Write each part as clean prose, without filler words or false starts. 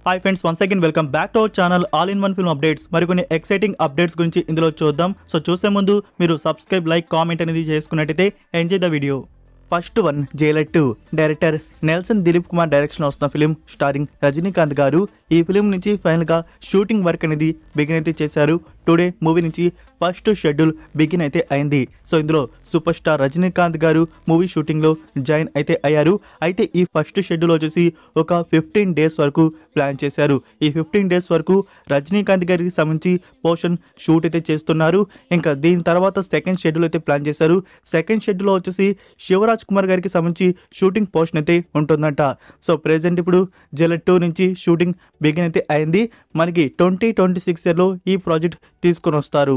Hi friends, once again welcome back to our channel all in one film updates. మరికొన్ని exciting updates గురించి ఇందులో చూద్దాం. So చూసే ముందు మీరు సబ్స్క్రైబ్, లైక్, కామెంట్ అనేది చేసుకున్నట్టయితే enjoy the video. First one, Jailer 2. Director Nelson Dilip Kumar direction వస్తున్న ఫిలిం స్టారింగ్ రజనీకాంత్ గారు. ఈ ఫిలిం నుంచి ఫైనల్గా షూటింగ్ వర్క్ అనేది బిగిన్ అయితే చేశారు. టుడే మూవీ నుంచి ఫస్ట్ షెడ్యూల్ బిగిన్ అయితే అయింది. సో ఇందులో సూపర్ స్టార్ రజనీకాంత్ గారు మూవీ షూటింగ్లో జాయిన్ అయితే అయ్యారు. అయితే ఈ ఫస్ట్ షెడ్యూల్ వచ్చేసి ఒక 15 డేస్ వరకు ప్లాన్ చేశారు. ఈ 15 డేస్ వరకు రజనీకాంత్ గారికి సంబంధించి పోర్షన్ షూట్ అయితే చేస్తున్నారు. ఇంకా దీని తర్వాత సెకండ్ షెడ్యూల్ అయితే ప్లాన్ చేశారు. సెకండ్ షెడ్యూల్లో వచ్చేసి శివరాజ్ కుమార్ గారికి సంబంధించి షూటింగ్ పోర్షన్ అయితే ఉంటుందంట. సో ప్రెజెంట్ ఇప్పుడు జైలర్ 2 నుంచి షూటింగ్ బిగిన్ అయితే అయింది. మనకి 2026 ఇయర్లో ఈ ప్రాజెక్ట్ తీసుకొని వస్తారు.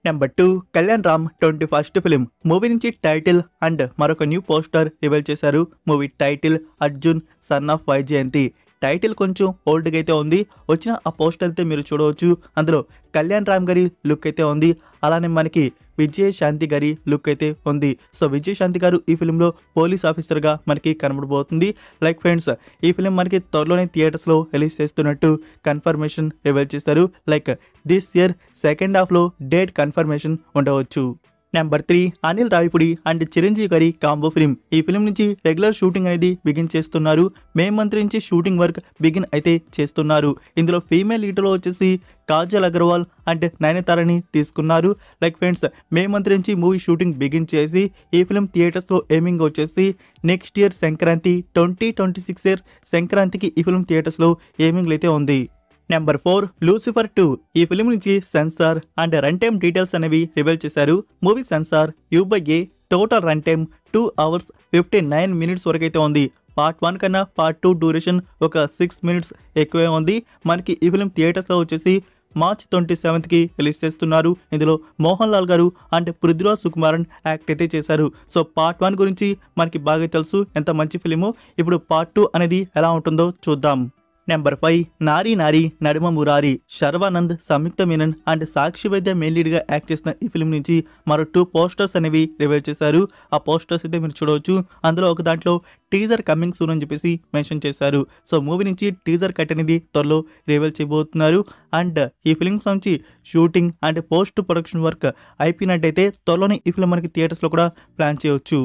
Number 2, Kalyan Ram 21st film. Movie నుంచి టైటిల్ అండ్ మరొక న్యూ పోస్టర్ రివీల్ చేశారు. Movie title Arjun son of Vyjayanthi. Title కొంచెం ఓల్డ్గా అయితే ఉంది. వచ్చిన ఆ పోస్టర్ అయితే మీరు చూడవచ్చు. అందులో కళ్యాణ్ రామ్ గారి లుక్ అయితే ఉంది. అలానే మనకి విజయశాంతి గారి లుక్ అయితే ఉంది. సో విజయశాంతి గారు ఈ ఫిలింలో పోలీస్ ఆఫీసర్గా మనకి కనబడబోతుంది. లైక్ ఫ్రెండ్స్, ఈ ఫిలిం మనకి త్వరలోనే థియేటర్స్లో రిలీజ్ చేస్తున్నట్టు కన్ఫర్మేషన్ రివీల్ చేశారు. లైక్ దిస్ ఇయర్ సెకండ్ హాఫ్లో డేట్ కన్ఫర్మేషన్ ఉండవచ్చు. నెంబర్ 3, అనిల్ రావిపూడి అండ్ చిరంజీవి గారి కాంబో ఫిలిం. ఈ ఫిలిం నుంచి రెగ్యులర్ షూటింగ్ అనేది బిగిన్ చేస్తున్నారు. మే మంత్ నుంచి షూటింగ్ వర్క్ బిగిన్ అయితే చేస్తున్నారు. ఇందులో ఫీమేల్ లీడ్లో వచ్చేసి కాజల్ అగర్వాల్ అండ్ నయనతారని తీసుకున్నారు. లైక్ ఫ్రెండ్స్, మే మంత్ నుంచి మూవీ షూటింగ్ బిగిన్ చేసి ఈ ఫిలిం థియేటర్స్లో ఎయిమింగ్ వచ్చేసి నెక్స్ట్ ఇయర్ సంక్రాంతి 2026 ఇయర్ సంక్రాంతికి ఈ ఫిలిం థియేటర్స్లో ఎయిమింగ్ అయితే ఉంది. Number 4, Lucifer 2. ఈ ఫిలిం నుంచి censor and run time details అనేవి రివీల్ చేశారు. Movie censor U/A, total run time 2 hours 59 minutes వరకు అయితే ఉంది. పార్ట్ 1 కన్నా పార్ట్ 2 డ్యూరేషన్ ఒక 6 minutes ఎక్కువే ఉంది. మనకి ఈ ఫిలిం థియేటర్స్లో వచ్చేసి మార్చ్ 27కి రిలీజ్ చేస్తున్నారు. ఇందులో మోహన్ లాల్ గారు అండ్ పృథ్వీరాజ్ సుకుమారన్ యాక్ట్ అయితే చేశారు. సో పార్ట్ 1 గురించి మనకి బాగా తెలుసు, ఎంత మంచి ఫిలిము. ఇప్పుడు పార్ట్ 2 అనేది ఎలా ఉంటుందో చూద్దాం. నెంబర్ 5, నారీ నారీ నడుమ మురారి. శర్వానంద్, సంయుక్త మీనన్ అండ్ సాక్షి వైద్య మెయిన్ లీడ్గా యాక్ట్ చేసిన ఈ ఫిలిం నుంచి మరో 2 పోస్టర్స్ అనేవి రివీల్ చేశారు. ఆ పోస్టర్స్ అయితే మీరు చూడవచ్చు. అందులో ఒక దాంట్లో టీజర్ కమింగ్ సూన్ అని చెప్పేసి మెన్షన్ చేశారు. సో మూవీ నుంచి టీజర్ కట్ అనేది త్వరలో రివీల్ చేయబోతున్నారు. అండ్ ఈ ఫిలిమ్స్ నుంచి shooting and post production work అయిపోయినట్టయితే త్వరలోనే ఈ ఫిలిం మనకి థియేటర్స్లో కూడా ప్లాన్ చేయవచ్చు.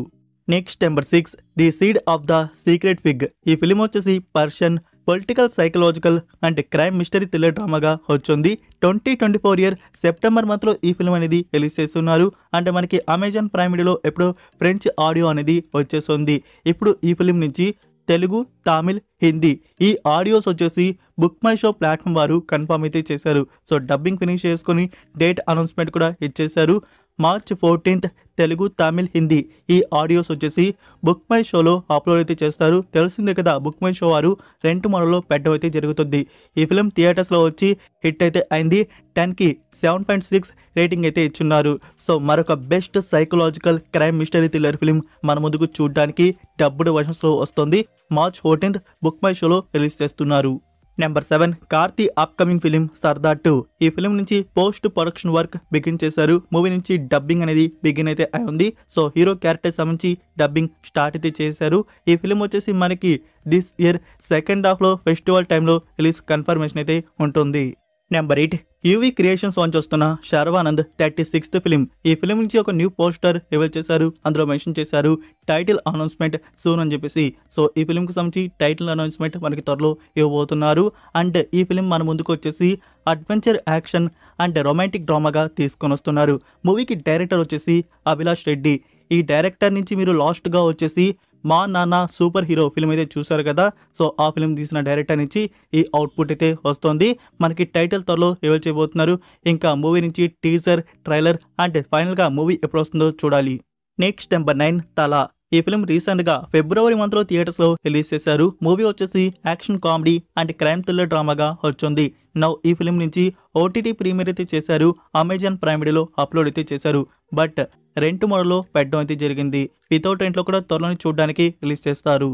Next number 6, the seed of the secret fig. ఈ ఫిలిం వచ్చేసి Persian political, psychological and crime mystery thriller డ్రామాగా వచ్చింది. 2024 ఇయర్ సెప్టెంబర్ మంత్లో ఈ ఫిలిం అనేది రిలీజ్ చేస్తున్నారు. అంటే మనకి అమెజాన్ ప్రైమ్ వీడియోలో ఎప్పుడో ఫ్రెంచ్ ఆడియో అనేది వచ్చేస్తుంది. ఇప్పుడు ఈ ఫిలిం నుంచి తెలుగు, తమిళ్, హిందీ ఈ ఆడియోస్ వచ్చేసి బుక్ మై షో ప్లాట్ఫామ్ వారు కన్ఫర్మ్ అయితే చేశారు. సో డబ్బింగ్ ఫినిష్ చేసుకుని డేట్ అనౌన్స్మెంట్ కూడా ఇచ్చేశారు. మార్చ్ 14th తెలుగు, తమిళ్, హిందీ ఈ ఆడియోస్ వచ్చేసి బుక్ మై షోలో అప్లోడ్ అయితే చేస్తారు. తెలిసిందే కదా, బుక్ మై షో వారు రెంట్ మోడల్లో పెట్టడం అయితే జరుగుతుంది. ఈ ఫిలిం థియేటర్స్లో వచ్చి హిట్ అయితే అయింది. 10కి 7.6 రేటింగ్ అయితే ఇచ్చున్నారు. సో మరొక best psychological crime mystery thriller film మన ముందుకు చూడడానికి డబ్బుడ్ వర్షన్స్లో వస్తుంది. మార్చ్ 14th బుక్ మై షోలో రిలీజ్ చేస్తున్నారు. Number 7, Karthi upcoming film Sardar 2. ఈ ఫిలిం నుంచి పోస్ట్ ప్రొడక్షన్ వర్క్ బిగిన్ చేశారు. మూవీ నుంచి డబ్బింగ్ అనేది బిగిన్ అయితే అయింది. సో హీరో క్యారెక్టర్ సంబంధించి డబ్బింగ్ స్టార్ట్ అయితే చేశారు. ఈ ఫిలిం వచ్చేసి మనకి దిస్ ఇయర్ సెకండ్ హాఫ్లో ఫెస్టివల్ టైంలో రిలీజ్ కన్ఫర్మేషన్ అయితే ఉంటుంది. నెంబర్ 8, యూవీ క్రియేషన్స్ నుంచి వస్తున్న శర్వానంద్ 36th ఫిలిం. ఈ ఫిలిం నుంచి ఒక న్యూ పోస్టర్ రివీల్ చేశారు. అందులో మెన్షన్ చేశారు టైటిల్ అనౌన్స్మెంట్ సూన్ అని చెప్పేసి. సో ఈ ఫిలింకి సంబంధించి టైటిల్ అనౌన్స్మెంట్ మనకి త్వరలో ఇవ్వబోతున్నారు. అండ్ ఈ ఫిలిం మన ముందుకు వచ్చేసి అడ్వెంచర్, యాక్షన్ అండ్ రొమాంటిక్ డ్రామాగా తీసుకొని వస్తున్నారు. మూవీకి డైరెక్టర్ వచ్చేసి అభిలాష్ రెడ్డి. ఈ డైరెక్టర్ నుంచి మీరు లాస్ట్గా వచ్చేసి మా నాన్న సూపర్ హీరో ఫిలిం అయితే చూసారు కదా. సో ఆ ఫిలిం తీసిన డైరెక్టర్ నుంచి ఈ అవుట్పుట్ అయితే వస్తుంది. మనకి టైటిల్ త్వరలో రివీల్ చేయబోతున్నారు. ఇంకా మూవీ నుంచి టీజర్, ట్రైలర్ అండ్ ఫైనల్గా మూవీ ఎప్పుడు వస్తుందో చూడాలి. నెక్స్ట్ నెంబర్ 9, తల. ఈ ఫిలిం రీసెంట్గా ఫిబ్రవరి మంత్లో థియేటర్స్లో రిలీజ్ చేశారు. మూవీ వచ్చేసి action, comedy and crime thriller డ్రామాగా వచ్చింది. నౌ ఈ ఫిలిం నుంచి OTT ప్రీమియర్ అయితే చేశారు. అమెజాన్ ప్రైమ్ వీడియోలో అప్లోడ్ అయితే చేశారు. బట్ రెంట్ మోడల్లో పెట్టడం అయితే జరిగింది. వితౌట్ రెంట్లో కూడా త్వరలోనే చూడడానికి రిలీజ్ చేస్తారు.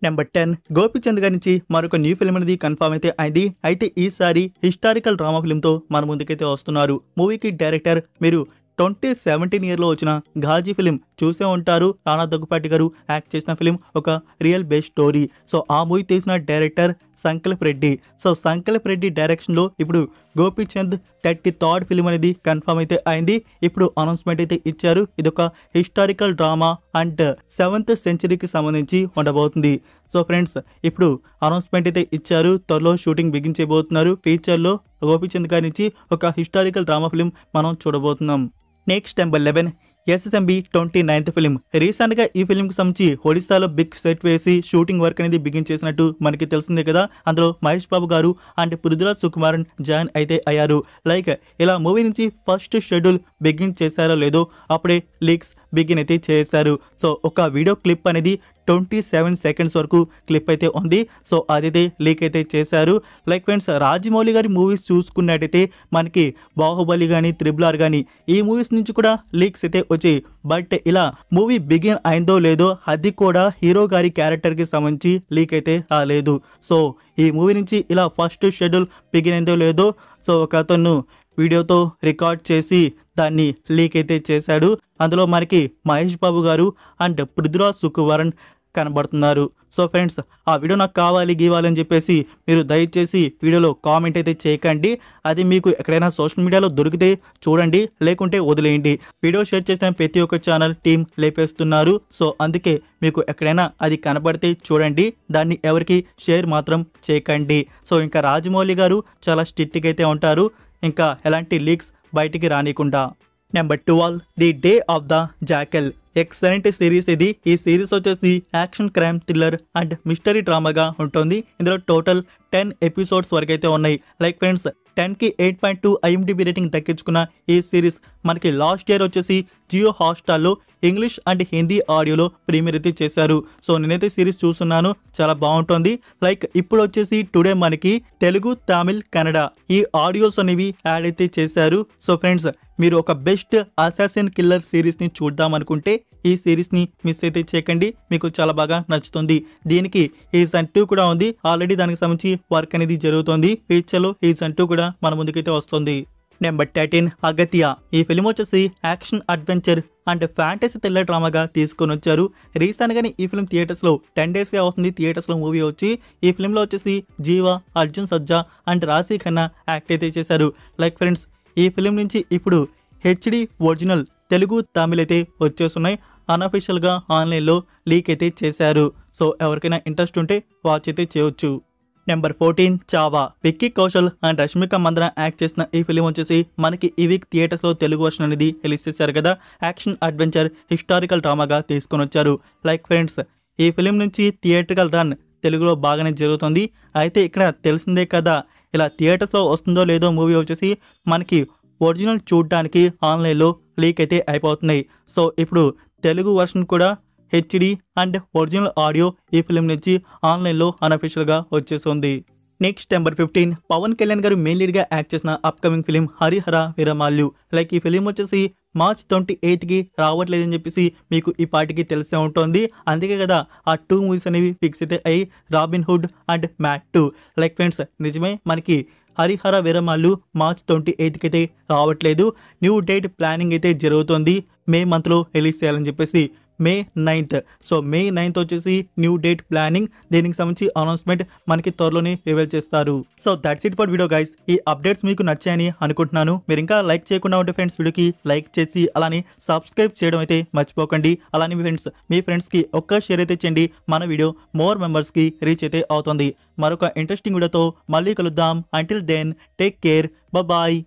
నెంబర్ 10, గోపీచంద్ గారి నుంచి మరొక న్యూ ఫిల్మ్ అనేది కన్ఫర్మ్ అయితే అయింది. అయితే ఈసారి హిస్టారికల్ డ్రామా ఫిల్మ్తో మన ముందుకైతే వస్తున్నారు. మూవీకి డైరెక్టర్ మీరు 2017 ఇయర్లో వచ్చిన ఘాజీ ఫిలిం చూసే ఉంటారు. రానా దగ్గుపాటి గారు యాక్ట్ చేసిన ఫిలిం ఒక రియల్ బేస్డ్ స్టోరీ. సో ఆ మూవీ తీసిన డైరెక్టర్ సంకల్ప్ రెడ్డి. సో సంకల్ప్ రెడ్డి డైరెక్షన్లో ఇప్పుడు గోపీచంద్ 33rd ఫిలిం అనేది కన్ఫర్మ్ అయితే అయింది. ఇప్పుడు అనౌన్స్మెంట్ అయితే ఇచ్చారు. ఇదొక హిస్టారికల్ డ్రామా అండ్ 7th సెంచరీకి సంబంధించి ఉండబోతుంది. సో ఫ్రెండ్స్, ఇప్పుడు అనౌన్స్మెంట్ అయితే ఇచ్చారు. త్వరలో షూటింగ్ బిగించబోతున్నారు. ఫ్యూచర్లో గోపీచంద్ గారి నుంచి ఒక హిస్టారికల్ డ్రామా ఫిలిం మనం చూడబోతున్నాం. Next number 11 SSMB 29th film. రీసెంట్గా ఈ ఫిలింకి సంబంధించి ఒడిశాలో బిగ్ సెట్ వేసి షూటింగ్ వర్క్ అనేది బిగిన్ చేసినట్టు మనకి తెలిసిందే కదా. అందులో మహేష్ బాబు గారు అండ్ పృథ్వీరాజ్ సుకుమారన్ జాయిన్ అయితే అయ్యారు. లైక్ ఇలా మూవీ నుంచి ఫస్ట్ షెడ్యూల్ బిగిన్ చేశారో లేదో అప్పుడే లీక్స్ బిగిన్ అయితే చేశారు. సో ఒక వీడియో క్లిప్ అనేది 27 సెకండ్స్ వరకు క్లిప్ అయితే ఉంది. సో అదైతే లీక్ అయితే చేశారు. లైక్ ఫ్రెండ్స్, రాజమౌళి గారి మూవీస్ చూసుకున్నట్టయితే మనకి బాహుబలి కానీ RRR కానీ ఈ మూవీస్ నుంచి కూడా లీక్స్ అయితే వచ్చాయి. బట్ ఇలా మూవీ బిగిన్ అయిందో లేదో అది కూడా హీరో గారి క్యారెక్టర్కి సంబంధించి లీక్ అయితే రాలేదు. సో ఈ మూవీ నుంచి ఇలా ఫస్ట్ షెడ్యూల్ బిగిన్ అయిందో లేదో సో ఒక అతను వీడియోతో రికార్డ్ చేసి దాన్ని లీక్ అయితే చేశాడు. అందులో మనకి మహేష్ బాబు గారు అండ్ పృథ్వీరాజ్ సుకుమారన్ కనబడుతున్నారు. సో ఫ్రెండ్స్, ఆ వీడియో నాకు గీవాలని చెప్పేసి మీరు దయచేసి వీడియోలో కామెంట్ అయితే చేయకండి. అది మీకు ఎక్కడైనా సోషల్ మీడియాలో దొరికితే చూడండి, లేకుంటే వదిలేయండి. వీడియో షేర్ చేసిన ప్రతి ఒక్క ఛానల్ టీం లేపేస్తున్నారు. సో అందుకే మీకు ఎక్కడైనా అది కనబడితే చూడండి, దాన్ని ఎవరికి షేర్ మాత్రం చేయకండి. సో ఇంకా రాజమౌళి గారు చాలా స్ట్రిక్ట్గా అయితే ఉంటారు, ఇంకా ఎలాంటి లీక్స్ బయటికి రానికుండా. Number 12 the day of the jackal. Excellent series ఇది. ఈ సిరీస్ వచ్చేసి action, crime, thriller and mystery డ్రామాగా ఉంటుంది. ఇందులో టోటల్ 10 ఎపిసోడ్స్ వరకు అయితే ఉన్నాయి. లైక్ ఫ్రెండ్స్, 10కి 8.2 IMDb రేటింగ్ దక్కించుకున్న ఈ సిరీస్ మనకి లాస్ట్ ఇయర్ వచ్చేసి జియో హాట్స్టార్లో ఇంగ్లీష్ అండ్ హిందీ ఆడియోలో ప్రీమియర్ అయితే చేశారు. సో నేనైతే సిరీస్ చూస్తున్నాను, చాలా బాగుంటుంది. లైక్ ఇప్పుడు వచ్చేసి టుడే మనకి తెలుగు, తమిళ్, కన్నడ ఈ ఆడియోస్ అనేవి యాడ్ అయితే చేశారు. సో ఫ్రెండ్స్, మీరు ఒక బెస్ట్ అసాసిన్ కిల్లర్ సిరీస్ని చూద్దాం అనుకుంటే ఈ సిరీస్ని మిస్ అయితే చేయకండి, మీకు చాలా బాగా నచ్చుతుంది. దీనికి సీజన్ 2 కూడా ఉంది. ఆల్రెడీ దానికి సంబంధించి వర్క్ అనేది జరుగుతుంది. ఫ్యూచర్లో సీజన్ 2 కూడా మన ముందుకైతే వస్తుంది. నెంబర్ 13 అగత్య. ఈ ఫిలిం వచ్చేసి action, adventure and fantasy thriller డ్రామాగా తీసుకొని వచ్చారు. రీసెంట్గానే ఈ ఫిలిం థియేటర్స్లో 10 డేస్గా అవుతుంది థియేటర్స్లో మూవీ వచ్చి. ఈ ఫిలింలో వచ్చేసి జీవా, అర్జున్ సజ్జా అండ్ రాశి ఖన్నా యాక్ట్ అయితే చేశారు. లైక్ ఫ్రెండ్స్, ఈ ఫిలిం నుంచి ఇప్పుడు HD ఒరిజినల్ తెలుగు, తమిళ్ అయితే వచ్చేస్తున్నాయి. అన్అఫీషియల్గా ఆన్లైన్లో లీక్ అయితే చేశారు. సో ఎవరికైనా ఇంట్రెస్ట్ ఉంటే వాచ్ అయితే చేయొచ్చు. Number 14 Chhaava. Vicky Kaushal and Rashmika Mandanna act చేసిన ఈ ఫిలిం వచ్చేసి మనకి ఈ వీక్ థియేటర్స్లో తెలుగు వర్షన్ అనేది రిలీజ్ చేశారు కదా. యాక్షన్, అడ్వెంచర్, హిస్టారికల్ డ్రామాగా తీసుకొని వచ్చారు. లైక్ ఫ్రెండ్స్, ఈ ఫిలిం నుంచి థియేట్రికల్ రన్ తెలుగులో బాగానే జరుగుతుంది. అయితే ఇక్కడ తెలిసిందే కదా, ఇలా థియేటర్స్లో వస్తుందో లేదో మూవీ వచ్చేసి మనకి ఒరిజినల్ చూడడానికి ఆన్లైన్లో లీక్ అయితే అయిపోతున్నాయి. సో ఇప్పుడు తెలుగు వర్షన్ కూడా HD అండ్ ఒరిజినల్ ఆడియో ఈ ఫిలిం నుంచి ఆన్లైన్లో అన్అఫీషియల్గా వచ్చేస్తుంది. నెక్స్ట్ నెంబర్ 15 పవన్ కళ్యాణ్ గారు మెయిన్ లీడ్గా యాక్ట్ చేసిన upcoming film Harihara Veeramallu. Like ఈ ఫిలిం వచ్చేసి మార్చ్ 28కి రావట్లేదని చెప్పేసి మీకు ఈ పార్టీకి తెలిసే ఉంటుంది. అందుకే కదా ఆ 2 మూవీస్ అనేవి ఫిక్స్ అయితే అయ్యి, Robin Hood and mad 2. Like friends, నిజమే, మనకి హరిహర వీరమల్లు మార్చ్ 28కి అయితే రావట్లేదు. న్యూ డేట్ ప్లానింగ్ అయితే జరుగుతుంది. మే మంత్లో రిలీజ్ చేయాలని చెప్పేసి May 9th. So May 9th వచ్చేసి న్యూ డేట్ ప్లానింగ్. దీనికి సంబంధించి అనౌన్స్మెంట్ మనకి త్వరలోనే రివీల్ చేస్తారు. So that's it for video guys. ఈ అప్డేట్స్ మీకు నచ్చాయని అనుకుంటున్నాను. మీరు ఇంకా లైక్ చేయకుండా ఉంటే ఫ్రెండ్స్ వీడియోకి లైక్ చేసి అలానే సబ్స్క్రైబ్ చేయడం అయితే మర్చిపోకండి. అలానే మీ ఫ్రెండ్స్కి ఒక్క షేర్ అయితే చేయండి. మన వీడియో మోర్ మెంబర్స్కి రీచ్ అయితే అవుతుంది. మరొక ఇంట్రెస్టింగ్ వీడియోతో మళ్ళీ కలుద్దాం. Until then take care, bye.